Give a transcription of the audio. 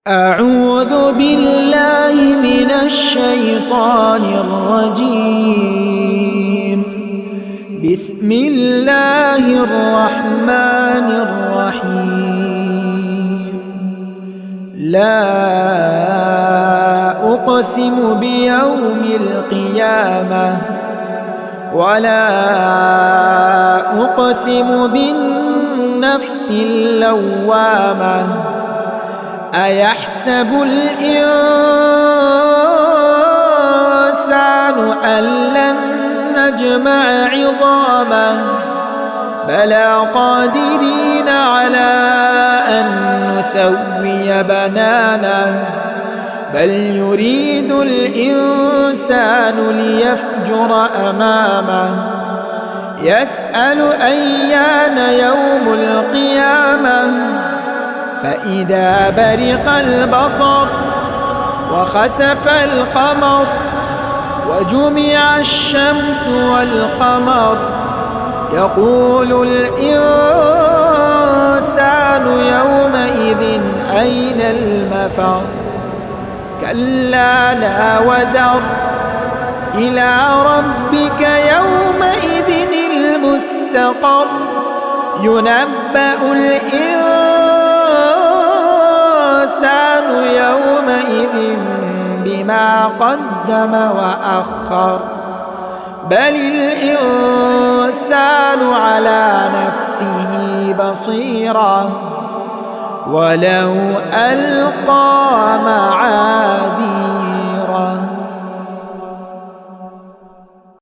أعوذ بالله من الشيطان الرجيم. بسم الله الرحمن الرحيم. لا أقسم بيوم القيامة ولا أقسم بالنفس اللوامة. أيحسب الإنسان أن لن نجمع عظامه بلى قادرين على أن نسوي بنانه بل يريد الإنسان ليفجر أمامه يسأل أيان يوم القيامة فإذا برق البصر وخسف القمر وجمع الشمس والقمر يقول الإنسان يومئذ أين المفر. كلا لا وزر إلى ربك يومئذ المستقر. ينبأ الإنسان يومئذ بما قدم وأخر بل الإنسان على نفسه بصيرة ولو ألقى معاذيره.